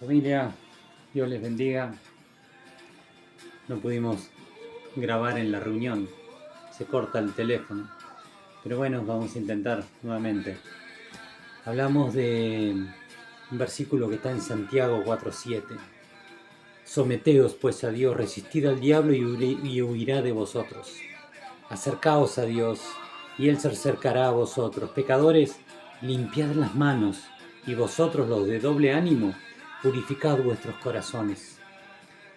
Familia, Dios les bendiga. No pudimos grabar en la reunión, se corta el teléfono, pero bueno, vamos a intentar nuevamente. Hablamos de un versículo que está en Santiago 4:7. Someteos pues a Dios, resistid al diablo y huirá de vosotros. Acercaos a Dios y Él se acercará a vosotros. Pecadores, limpiad las manos, y vosotros los de doble ánimo, purificad vuestros corazones.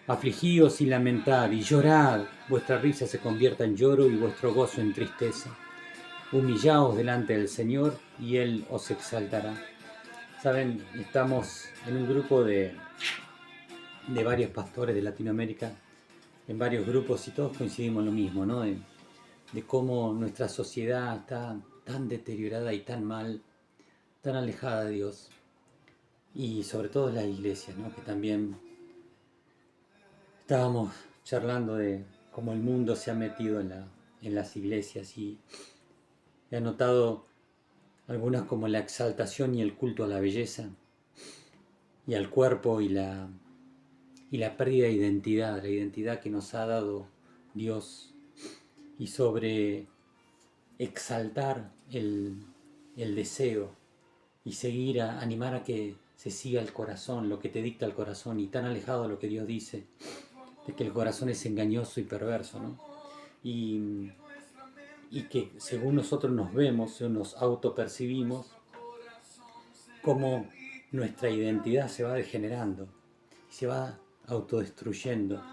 Afligíos y lamentad y llorad, vuestra risa se convierta en lloro y vuestro gozo en tristeza. Humillaos delante del Señor y Él os exaltará. Saben, estamos en un grupo de varios pastores de Latinoamérica, en varios grupos, y todos coincidimos en lo mismo, ¿no? De cómo nuestra sociedad está tan deteriorada y tan mal, tan alejada de Dios. Y sobre todo las iglesias, ¿no? Que también estábamos charlando de cómo el mundo se ha metido en las iglesias, y he notado algunas como la exaltación y el culto a la belleza y al cuerpo y la pérdida de identidad, la identidad que nos ha dado Dios, y sobre exaltar el deseo y seguir animar a que se siga el corazón, lo que te dicta el corazón, y tan alejado de lo que Dios dice, de que el corazón es engañoso y perverso, ¿no? Y, y que según nosotros nos vemos o nos autopercibimos, como nuestra identidad se va degenerando, se va autodestruyendo.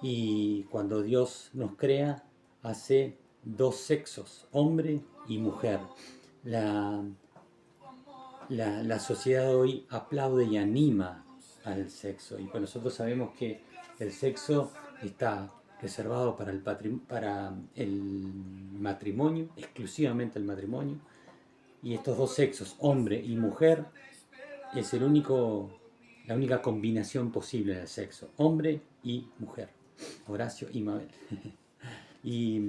Y cuando Dios nos crea, hace dos sexos, hombre y mujer. La, la sociedad hoy aplaude y anima al sexo, y pues nosotros sabemos que el sexo está reservado para el matrimonio, exclusivamente el matrimonio, y estos dos sexos, hombre y mujer, es la única combinación posible del sexo, hombre y mujer, Horacio y Mabel. Y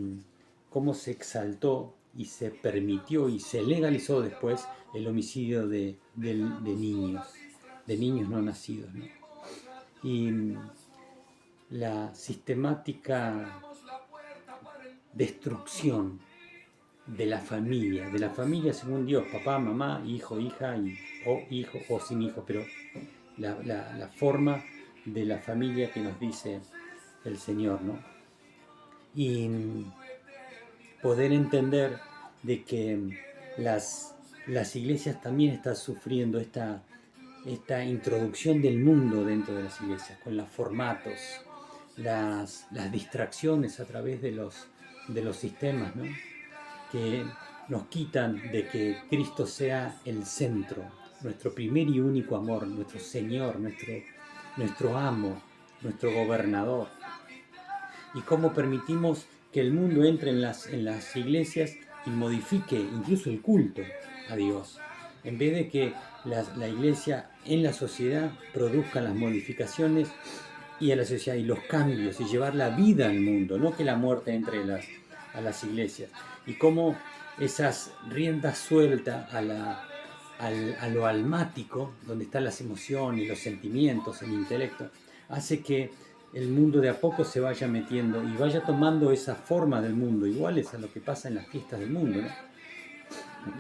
cómo se exaltó y se permitió y se legalizó después el homicidio de niños no nacidos, ¿no? Y la sistemática destrucción de la familia según Dios, papá, mamá, hijo, hija, o hijo o sin hijo, pero la forma de la familia que nos dice el Señor, ¿no? Y poder entender de que las iglesias también están sufriendo esta introducción del mundo dentro de las iglesias, con los formatos, las distracciones a través de los sistemas, ¿no? Que nos quitan de que Cristo sea el centro, nuestro primer y único amor, nuestro Señor, nuestro amo, nuestro gobernador. Y cómo permitimos que el mundo entre en las iglesias y modifique incluso el culto a Dios, en vez de que la iglesia en la sociedad produzca las modificaciones y a la sociedad y los cambios y llevar la vida al mundo, no que la muerte entre a las iglesias. Y cómo esas riendas sueltas a lo almático, donde están las emociones, los sentimientos, el intelecto, hace que el mundo de a poco se vaya metiendo y vaya tomando esa forma del mundo, iguales a lo que pasa en las fiestas del mundo, ¿no?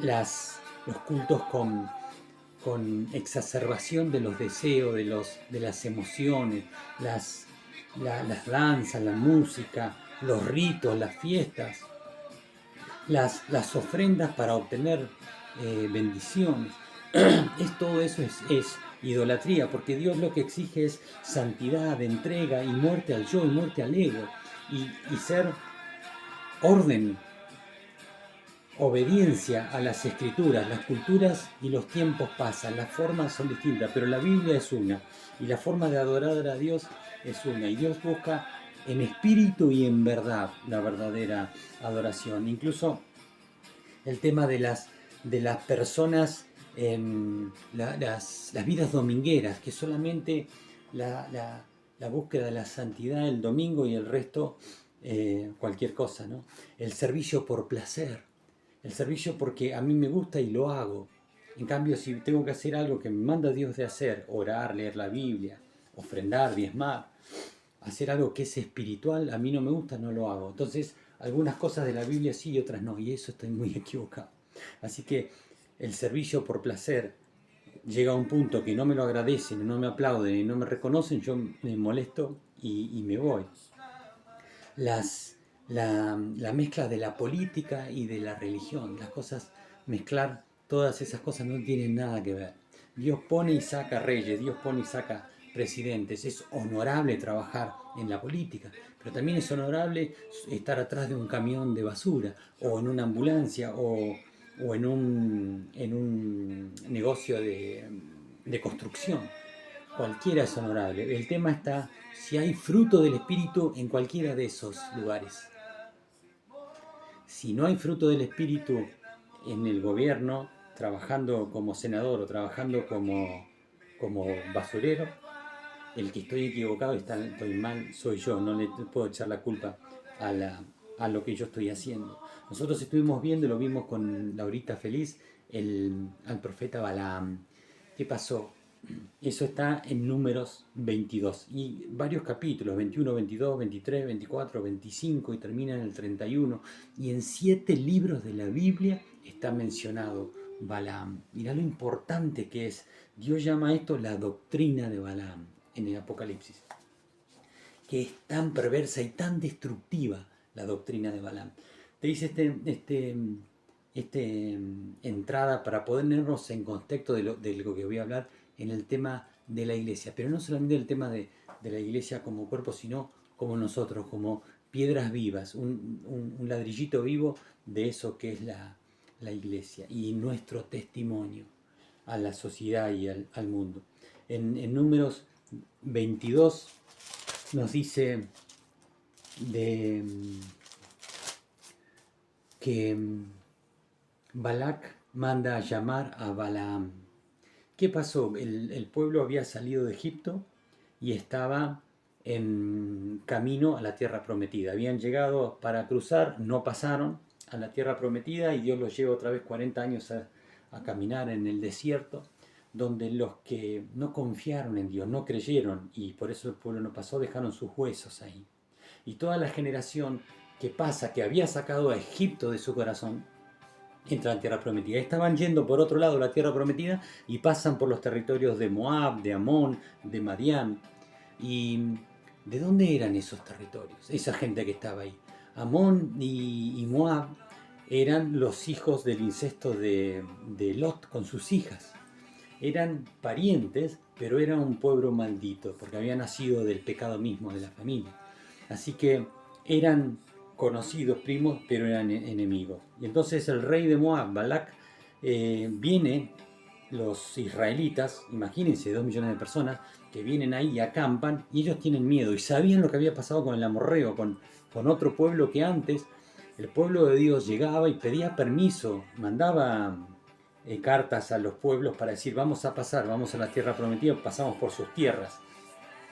Los cultos con exacerbación de los deseos, de las emociones, las danzas, la música, los ritos, las fiestas, las ofrendas para obtener bendiciones. Todo eso es idolatría, porque Dios lo que exige es santidad, entrega y muerte al yo y muerte al ego, y ser orden, obediencia a las escrituras. Las culturas y los tiempos pasan, las formas son distintas, pero la Biblia es una, y la forma de adorar a Dios es una, y Dios busca en espíritu y en verdad la verdadera adoración. Incluso el tema de las personas, las vidas domingueras, que solamente la búsqueda de la santidad el domingo y el resto cualquier cosa, ¿no? El servicio por placer, el servicio porque a mí me gusta y lo hago, En cambio, si tengo que hacer algo que me manda Dios de hacer, orar, leer la Biblia, ofrendar, diezmar, hacer algo que es espiritual, a mí no me gusta, no lo hago. Entonces, algunas cosas de la Biblia sí y otras no, y eso estoy muy equivocado. Así que el servicio por placer llega a un punto que no me lo agradecen, no me aplauden y no me reconocen, yo me molesto y me voy. La mezcla de la política y de la religión, las cosas, mezclar todas esas cosas no tienen nada que ver. Dios pone y saca reyes, Dios pone y saca presidentes. Es honorable trabajar en la política, pero también es honorable estar atrás de un camión de basura o en una ambulancia o en un negocio de construcción. Cualquiera es honorable. El tema está si hay fruto del Espíritu en cualquiera de esos lugares. Si no hay fruto del Espíritu en el gobierno, trabajando como senador o trabajando como basurero, el que estoy equivocado y estoy mal soy yo. No le puedo echar la culpa a lo que yo estoy haciendo. Nosotros estuvimos viendo, lo vimos con Laurita Feliz, al profeta Balaam. ¿Qué pasó? Eso está en Números 22 y varios capítulos, 21, 22, 23, 24, 25 y termina en el 31. Y en 7 libros de la Biblia está mencionado Balaam. Mirá lo importante que es. Dios llama a esto la doctrina de Balaam en el Apocalipsis, que es tan perversa y tan destructiva la doctrina de Balaam. Te dice entrada para ponernos en contexto de lo que voy a hablar en el tema de la iglesia, pero no solamente el tema de la iglesia como cuerpo, sino como nosotros, como piedras vivas, un ladrillito vivo de eso que es la iglesia y nuestro testimonio a la sociedad y al mundo. En Números 22 nos dice que Balac manda a llamar a Balaam. ¿Qué pasó? El pueblo había salido de Egipto y estaba en camino a la tierra prometida. Habían llegado para cruzar, no pasaron a la tierra prometida y Dios los lleva otra vez 40 años a caminar en el desierto, donde los que no confiaron en Dios, no creyeron y por eso el pueblo no pasó, dejaron sus huesos ahí. Y toda la generación que pasa, que había sacado a Egipto de su corazón, entra a la tierra prometida. Estaban yendo por otro lado la tierra prometida y pasan por los territorios de Moab, de Amón, de Madián. ¿Y de dónde eran esos territorios? Esa gente que estaba ahí. Amón y Moab eran los hijos del incesto de Lot con sus hijas. Eran parientes, pero era un pueblo maldito, porque había nacido del pecado mismo de la familia. Así que eran conocidos primos, pero eran enemigos. Y entonces el rey de Moab, Balac, viene, los israelitas, imagínense 2 millones de personas, que vienen ahí y acampan, y ellos tienen miedo, y sabían lo que había pasado con el amorreo, con otro pueblo que antes, el pueblo de Dios llegaba y pedía permiso, mandaba cartas a los pueblos para decir, vamos a pasar, vamos a la tierra prometida, pasamos por sus tierras,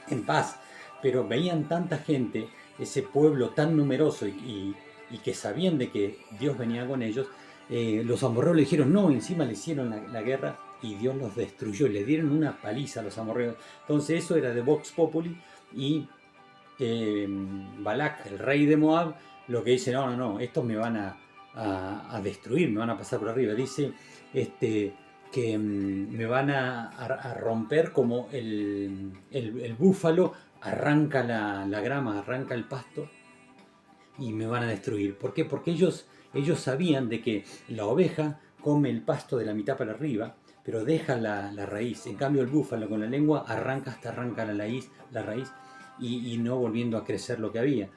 en paz. Pero veían tanta gente, ese pueblo tan numeroso y que sabían de que Dios venía con ellos, los amorreos le dijeron no, encima le hicieron la guerra y Dios los destruyó, le dieron una paliza a los amorreos. Entonces eso era de Vox Populi y Balac, el rey de Moab, lo que dice, no, estos me van a destruir, me van a pasar por arriba. Dice que me van a romper como el búfalo arranca la grama, arranca el pasto y me van a destruir. ¿Por qué? Porque ellos sabían de que la oveja come el pasto de la mitad para arriba, pero deja la raíz. En cambio el búfalo con la lengua arranca la raíz y no volviendo a crecer lo que había.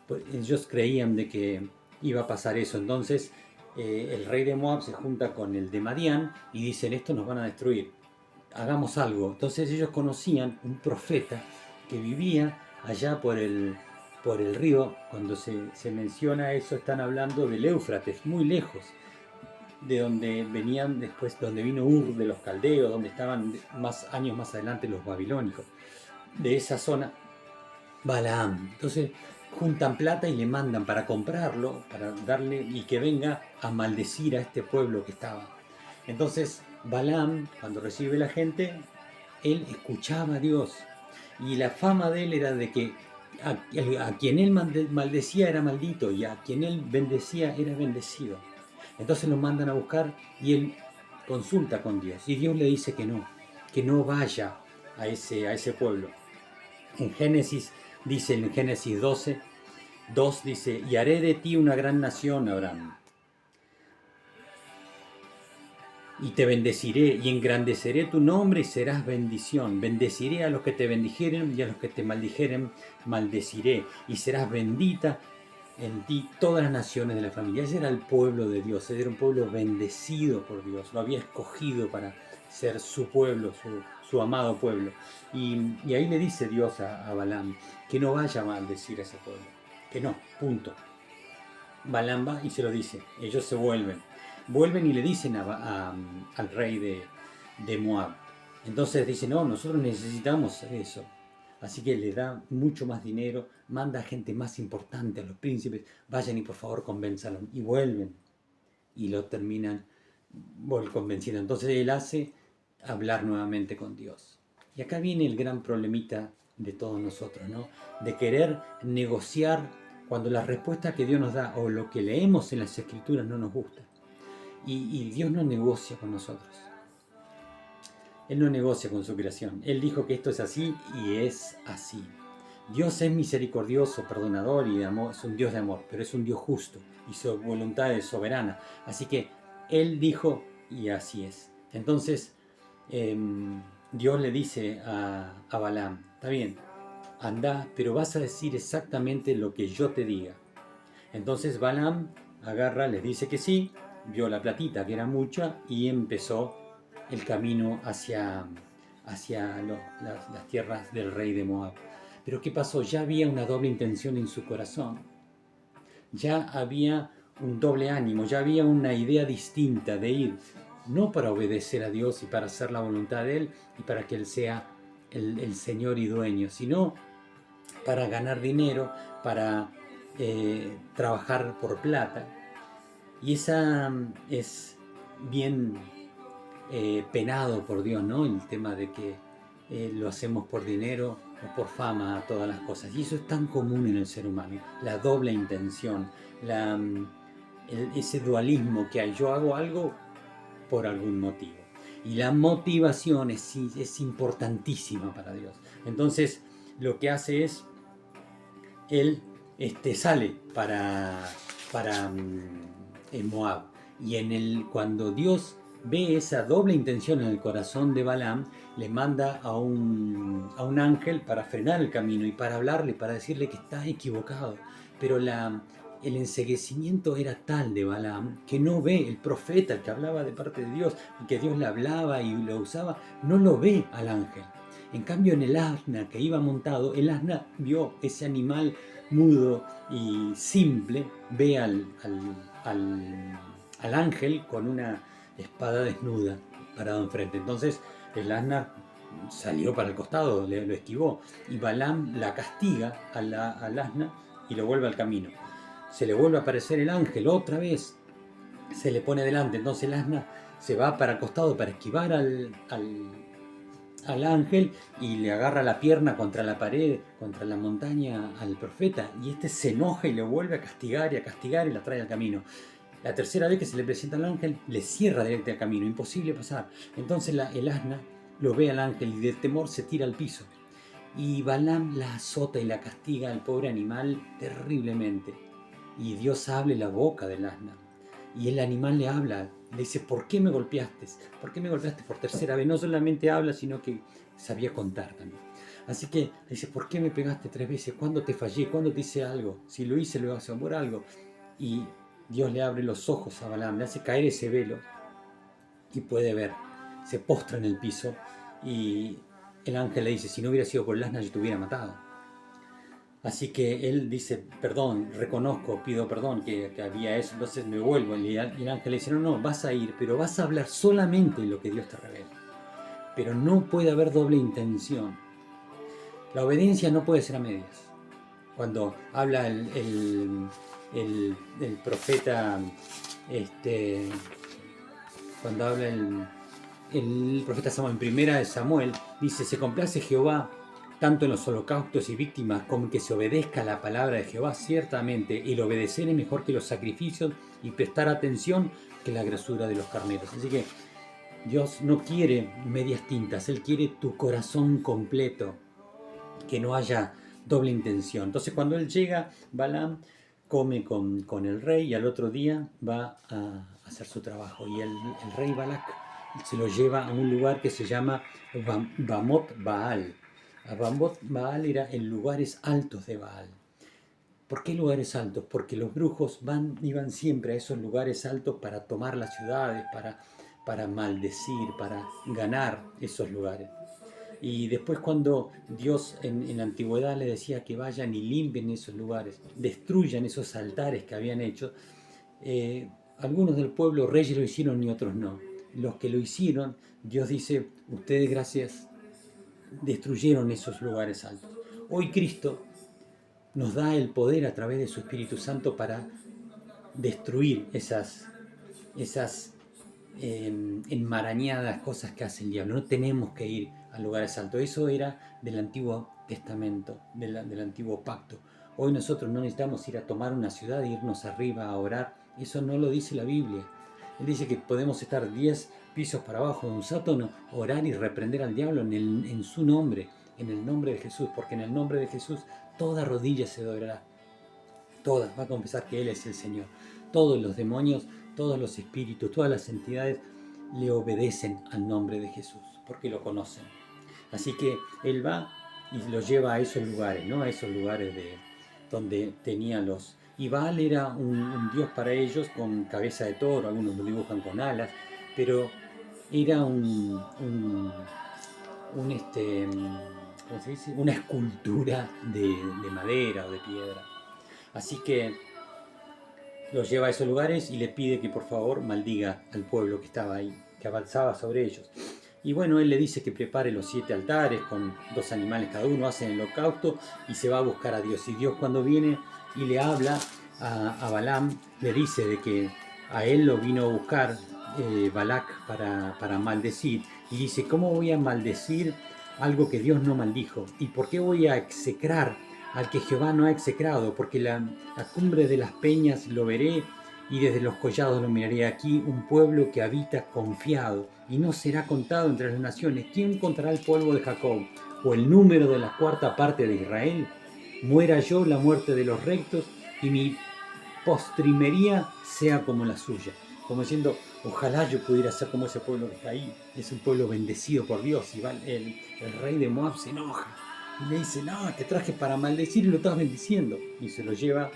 Pues ellos creían de que iba a pasar eso. Entonces el rey de Moab se junta con el de Madián y dicen, esto nos van a destruir, hagamos algo. Entonces ellos conocían un profeta que vivía allá por el río. Cuando se menciona eso, están hablando del Éufrates, muy lejos de donde venían después, donde vino Ur de los caldeos, donde estaban años más adelante los babilónicos. De esa zona, Balaam. Entonces juntan plata y le mandan para comprarlo, para darle y que venga a maldecir a este pueblo que estaba. Entonces Balaam, cuando recibe la gente, él escuchaba a Dios. Y la fama de él era de que a quien él maldecía era maldito y a quien él bendecía era bendecido. Entonces lo mandan a buscar y él consulta con Dios. Y Dios le dice que no vaya a ese pueblo. En Génesis dice, en Génesis 12, 2 dice, y haré de ti una gran nación, Abraham, y te bendeciré y engrandeceré tu nombre y serás bendición. Bendeciré a los que te bendijeren y a los que te maldijeren, maldeciré. Y serás bendita en ti todas las naciones de la familia. Ese era el pueblo de Dios, ese era un pueblo bendecido por Dios, lo había escogido para ser su pueblo, su amado pueblo. Y ahí le dice Dios a Balaam que no vaya a maldecir a ese pueblo, que no, punto. Balaam va y se lo dice, ellos se vuelven y le dicen al rey de Moab. Entonces dice, no, nosotros necesitamos eso. Así que le da mucho más dinero, manda a gente más importante, a los príncipes, vayan y por favor convénzalo. Y vuelven y lo terminan convenciendo. Entonces él hace hablar nuevamente con Dios. Y acá viene el gran problemita de todos nosotros, ¿no? De querer negociar cuando la respuesta que Dios nos da o lo que leemos en las Escrituras no nos gusta. Y Dios no negocia con nosotros. Él no negocia con su creación. Él dijo que esto es así y es así. Dios es misericordioso, perdonador y de amor, es un Dios de amor, pero es un Dios justo y su voluntad es soberana. Así que Él dijo y así es. Entonces Dios le dice a Balaam, está bien, anda, pero vas a decir exactamente lo que yo te diga. Entonces Balaam agarra, les dice que sí, vio la platita que era mucha y empezó el camino hacia las tierras del rey de Moab. Pero ¿qué pasó? Ya había una doble intención en su corazón. Ya había un doble ánimo, ya había una idea distinta de ir, no para obedecer a Dios y para hacer la voluntad de Él y para que Él sea el Señor y dueño, sino para ganar dinero, para trabajar por plata. Y esa es bien penado por Dios, ¿no? El tema de que lo hacemos por dinero o por fama, todas las cosas. Y eso es tan común en el ser humano, la doble intención, ese dualismo que hay. Yo hago algo por algún motivo. Y la motivación es importantísima para Dios. Entonces, lo que hace es, él sale para Moab. Y cuando Dios ve esa doble intención en el corazón de Balaam, le manda a un ángel para frenar el camino y para hablarle, para decirle que está equivocado. Pero el enceguecimiento era tal de Balaam que no ve el profeta, el que hablaba de parte de Dios, que Dios le hablaba y lo usaba, no lo ve al ángel. En cambio, en el asna que iba montado, el asna vio ese animal mudo y simple, ve al ángel con una espada desnuda parado enfrente. Entonces el asna salió para el costado, lo esquivó, y Balaam la castiga al asna y lo vuelve al camino. Se le vuelve a aparecer el ángel otra vez, se le pone delante, entonces el asna se va para el costado para esquivar al ángel y le agarra la pierna contra la pared, contra la montaña al profeta, y este se enoja y le vuelve a castigar y la trae al camino. La tercera vez que se le presenta al ángel, le cierra directo el camino, imposible pasar. Entonces el asna lo ve al ángel y de temor se tira al piso. Y Balaam la azota y la castiga al pobre animal terriblemente. Y Dios abre la boca del asna. Y el animal le habla, le dice, ¿por qué me golpeaste? ¿Por qué me golpeaste por tercera vez? No solamente habla, sino que sabía contar también. Así que le dice, ¿por qué me pegaste 3 veces? ¿Cuándo te fallé? ¿Cuándo te hice algo? Si lo hice, lo hace por algo. Y Dios le abre los ojos a Balaam, le hace caer ese velo y puede ver. Se postra en el piso y el ángel le dice, si no hubiera sido por el asna, yo te hubiera matado. Así que él dice, perdón, reconozco, pido perdón que había eso, entonces me vuelvo. Y el ángel le dice, no, vas a ir, pero vas a hablar solamente lo que Dios te revela. Pero no puede haber doble intención. La obediencia no puede ser a medias. Cuando habla el profeta, cuando habla el profeta Samuel, en primera de Samuel, dice: se complace Jehová tanto en los holocaustos y víctimas como en que se obedezca la palabra de Jehová. Ciertamente el obedecer es mejor que los sacrificios y prestar atención que la grosura de los carneros. Así que Dios no quiere medias tintas, Él quiere tu corazón completo, que no haya doble intención. Entonces cuando él llega, Balaam come con el rey y al otro día va a hacer su trabajo. Y el rey Balac se lo lleva a un lugar que se llama Bamot Baal. Bamot Baal era en lugares altos de Baal. ¿Por qué lugares altos? Porque los brujos iban siempre a esos lugares altos para tomar las ciudades, para maldecir, para ganar esos lugares. Y después cuando Dios en la antigüedad le decía que vayan y limpien esos lugares, destruyan esos altares que habían hecho, algunos del pueblo reyes lo hicieron y otros no. Los que lo hicieron, Dios dice: ustedes, gracias, destruyeron esos lugares altos. Hoy Cristo nos da el poder a través de su Espíritu Santo para destruir esas enmarañadas cosas que hace el diablo. No tenemos que ir a lugares altos. Eso era del Antiguo Testamento, del Antiguo Pacto. Hoy nosotros no necesitamos ir a tomar una ciudad e irnos arriba a orar. Eso no lo dice la Biblia. Él dice que podemos estar 10 pisos para abajo de un sótano, orar y reprender al diablo en su nombre, en el nombre de Jesús, porque en el nombre de Jesús toda rodilla se doblará. Todas, va a confesar que Él es el Señor. Todos los demonios, todos los espíritus, todas las entidades le obedecen al nombre de Jesús, porque lo conocen. Así que Él va y los lleva a esos lugares, ¿no? A esos lugares donde tenían los... Y Baal era un dios para ellos con cabeza de toro, algunos lo dibujan con alas, pero era ¿cómo se dice? Una escultura de madera o de piedra. Así que los lleva a esos lugares y le pide que por favor maldiga al pueblo que estaba ahí, que avanzaba sobre ellos. Y bueno, él le dice que prepare los 7 altares con 2 animales cada uno, hacen el holocausto y se va a buscar a Dios. Y Dios, cuando viene y le habla a Balaam, le dice de que a él lo vino a buscar Balac para maldecir. Y dice: ¿cómo voy a maldecir algo que Dios no maldijo? ¿Y por qué voy a execrar al que Jehová no ha execrado? Porque la cumbre de las peñas lo veré y desde los collados lo miraré. Aquí un pueblo que habita confiado y no será contado entre las naciones. ¿Quién contará el polvo de Jacob o el número de la 4ª parte de Israel? Muera yo la muerte de los rectos y mi postrimería sea como la suya. Como diciendo: ojalá yo pudiera ser como ese pueblo que está ahí. Es un pueblo bendecido por Dios. Y el rey de Moab se enoja y le dice: no, te traje para maldecir y lo estás bendiciendo. Y se lo lleva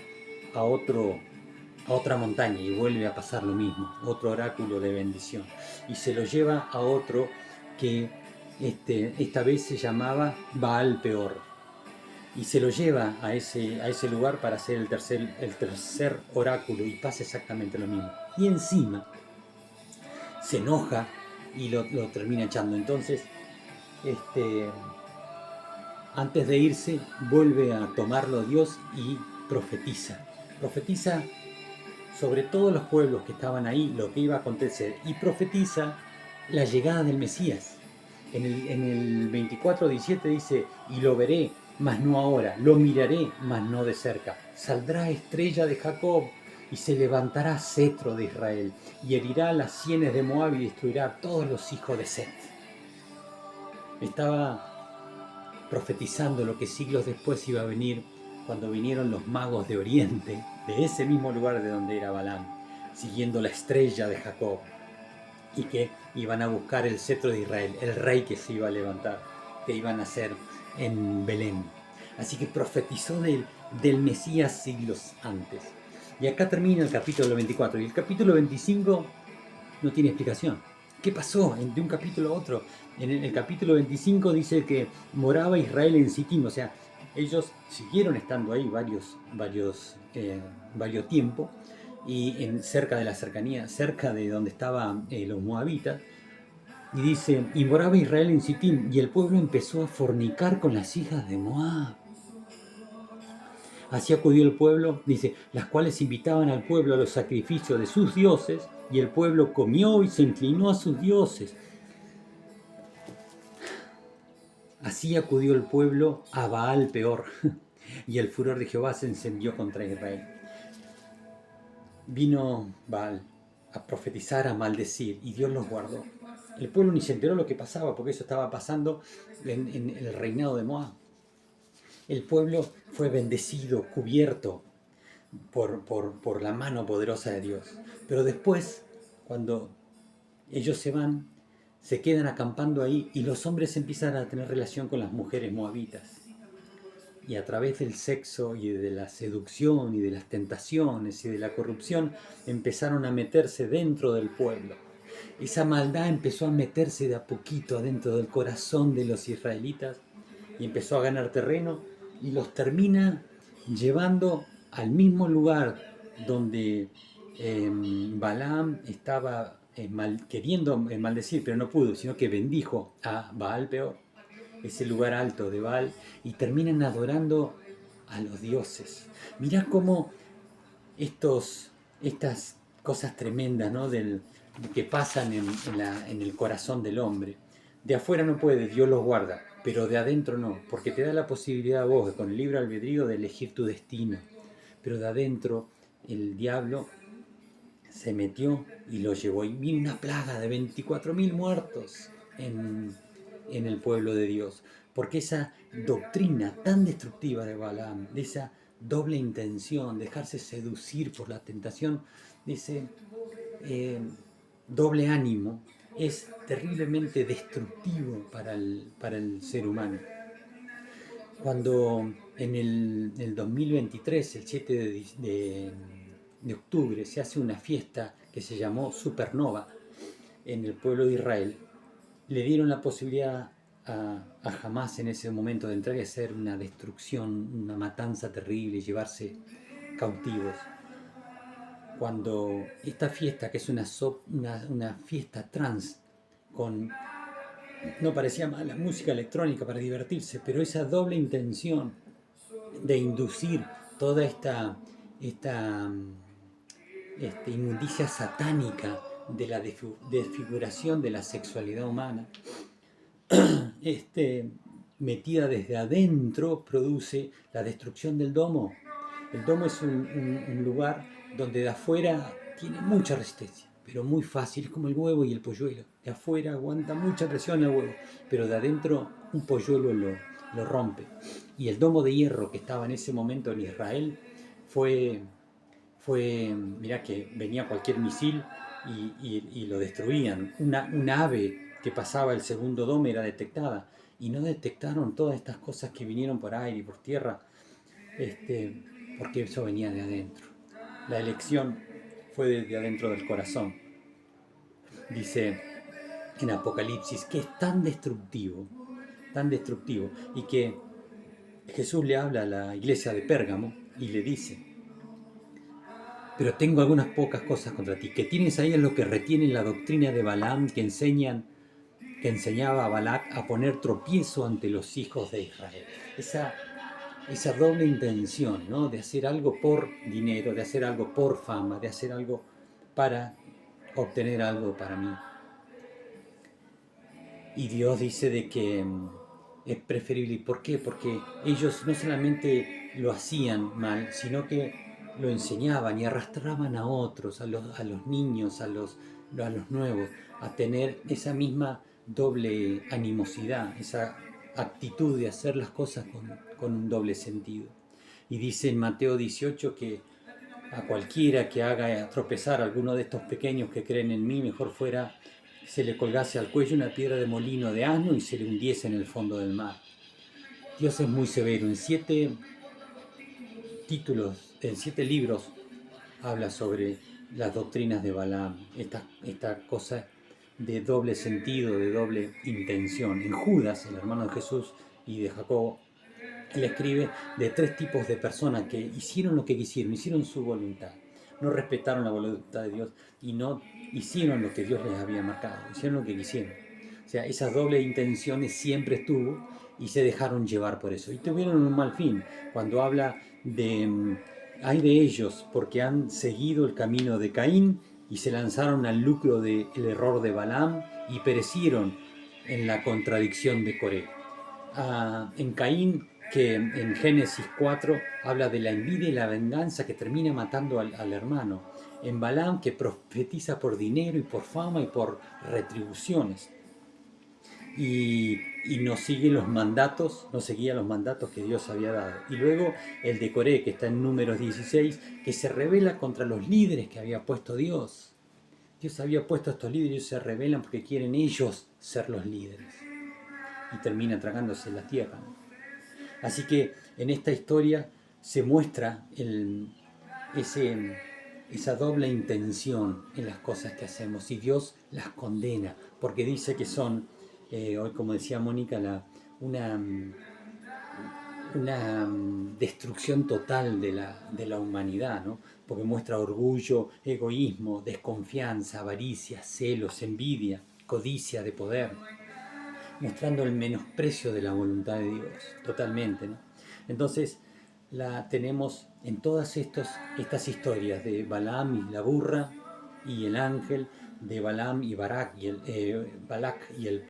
a otra montaña y vuelve a pasar lo mismo, otro oráculo de bendición. Y se lo lleva a otro que esta vez se llamaba Baal Peor. Y se lo lleva a ese lugar para hacer el tercer oráculo y pasa exactamente lo mismo. Y encima se enoja y lo termina echando. Entonces, antes de irse, vuelve a tomarlo Dios y profetiza. Profetiza sobre todos los pueblos que estaban ahí lo que iba a acontecer y profetiza la llegada del Mesías. En el 24:17 dice: y lo veré, mas no ahora, lo miraré, mas no de cerca. Saldrá estrella de Jacob y se levantará cetro de Israel y herirá las sienes de Moab y destruirá a todos los hijos de Set. Estaba profetizando lo que siglos después iba a venir cuando vinieron los magos de Oriente, de ese mismo lugar de donde era Balaam, siguiendo la estrella de Jacob, y que iban a buscar el cetro de Israel, el rey que se iba a levantar, que iba a nacer en Belén. Así que profetizó del Mesías siglos antes. Y acá termina el capítulo 24. Y el capítulo 25 no tiene explicación. ¿Qué pasó de un capítulo a otro? En el capítulo 25 dice que moraba Israel en Sittim. O sea, ellos siguieron estando ahí varios tiempo. Y cerca de la cercanía, cerca de donde estaban los moabitas. Y dice: y moraba Israel en Sittim, y el pueblo empezó a fornicar con las hijas de Moab. Así acudió el pueblo, dice, las cuales invitaban al pueblo a los sacrificios de sus dioses, y el pueblo comió y se inclinó a sus dioses. Así acudió el pueblo a Baal Peor, y el furor de Jehová se encendió contra Israel. Vino Baal a profetizar, a maldecir, y Dios los guardó. El pueblo ni se enteró lo que pasaba, porque eso estaba pasando en el reinado de Moab. El pueblo fue bendecido, cubierto por la mano poderosa de Dios. Pero después, cuando ellos se van, se quedan acampando ahí y los hombres empiezan a tener relación con las mujeres moabitas. Y a través del sexo y de la seducción y de las tentaciones y de la corrupción empezaron a meterse dentro del pueblo. Esa maldad empezó a meterse de a poquito adentro del corazón de los israelitas y empezó a ganar terreno y los termina llevando al mismo lugar donde Balaam estaba queriendo maldecir, pero no pudo, sino que bendijo a Baal Peor, ese lugar alto de Baal, y terminan adorando a los dioses. Mirá cómo estas cosas tremendas, ¿no? Que pasan en el corazón del hombre. De afuera no puede, Dios los guarda, pero de adentro no, porque te da la posibilidad a vos, con el libre albedrío, de elegir tu destino. Pero de adentro el diablo se metió y lo llevó. Y vino una plaga de 24.000 muertos en el pueblo de Dios. Porque esa doctrina tan destructiva de Balaam, de esa doble intención, dejarse seducir por la tentación, de ese doble ánimo, es terriblemente destructivo para el ser humano. Cuando en el 2023, el 7 de octubre, se hace una fiesta que se llamó Supernova en el pueblo de Israel, le dieron la posibilidad a Hamás en ese momento de entrar y hacer una destrucción, una matanza terrible y llevarse cautivos. Cuando esta fiesta, que es una fiesta trans, no parecía mala música electrónica para divertirse, pero esa doble intención de inducir toda esta inmundicia satánica de la desfiguración de la sexualidad humana, metida desde adentro, produce la destrucción del domo. El domo es un lugar donde de afuera tiene mucha resistencia, pero muy fácil, es como el huevo y el polluelo. De afuera aguanta mucha presión el huevo, pero de adentro un polluelo lo rompe. Y el domo de hierro que estaba en ese momento en Israel fue mirá que venía cualquier misil y lo destruían. Una ave que pasaba el segundo domo era detectada y no detectaron todas estas cosas que vinieron por aire y por tierra, porque eso venía de adentro. La elección fue desde adentro del corazón. Dice en Apocalipsis que es tan destructivo, y que Jesús le habla a la iglesia de Pérgamo y le dice: pero tengo algunas pocas cosas contra ti. Que tienes ahí es lo que retienen la doctrina de Balaam, que enseñaba a Balac a poner tropiezo ante los hijos de Israel. Esa doble intención, ¿no? De hacer algo por dinero, de hacer algo por fama, de hacer algo para obtener algo para mí. Y Dios dice de que es preferible. ¿Y por qué? Porque ellos no solamente lo hacían mal, sino que lo enseñaban y arrastraban a otros, a los niños, a los nuevos, a tener esa misma doble animosidad, esa actitud de hacer las cosas con un doble sentido. Y dice en Mateo 18 que a cualquiera que haga tropezar a alguno de estos pequeños que creen en mí, mejor fuera se le colgase al cuello una piedra de molino de asno y se le hundiese en el fondo del mar. Dios es muy severo. En 7 títulos, en 7 libros, habla sobre las doctrinas de Balaam, esta cosa de doble sentido, de doble intención. En Judas, el hermano de Jesús y de Jacobo, él escribe de 3 tipos de personas que hicieron lo que quisieron, hicieron su voluntad, no respetaron la voluntad de Dios y no hicieron lo que Dios les había marcado, hicieron lo que quisieron. O sea, esas dobles intenciones siempre estuvo y se dejaron llevar por eso. Y tuvieron un mal fin. Cuando habla de hay de ellos porque han seguido el camino de Caín y se lanzaron al lucro del error de Balaam y perecieron en la contradicción de Coré. en Caín, que en Génesis 4 habla de la envidia y la venganza que termina matando al hermano. En Balaam, que profetiza por dinero y por fama y por retribuciones. Y no sigue los mandatos, no seguía los mandatos que Dios había dado. Y luego el de Coré, que está en Números 16, que se rebela contra los líderes que había puesto Dios. Dios había puesto a estos líderes y ellos se rebelan porque quieren ellos ser los líderes. Y termina tragándose la tierra. Así que en esta historia se muestra esa doble intención en las cosas que hacemos y Dios las condena porque dice que son, hoy como decía Mónica, una, una destrucción total de la humanidad, ¿no? Porque muestra orgullo, egoísmo, desconfianza, avaricia, celos, envidia, codicia de poder, mostrando el menosprecio de la voluntad de Dios, totalmente, ¿no? Entonces, la tenemos en todas estas historias de Balaam y la burra y el ángel, de Balaam y Balac y el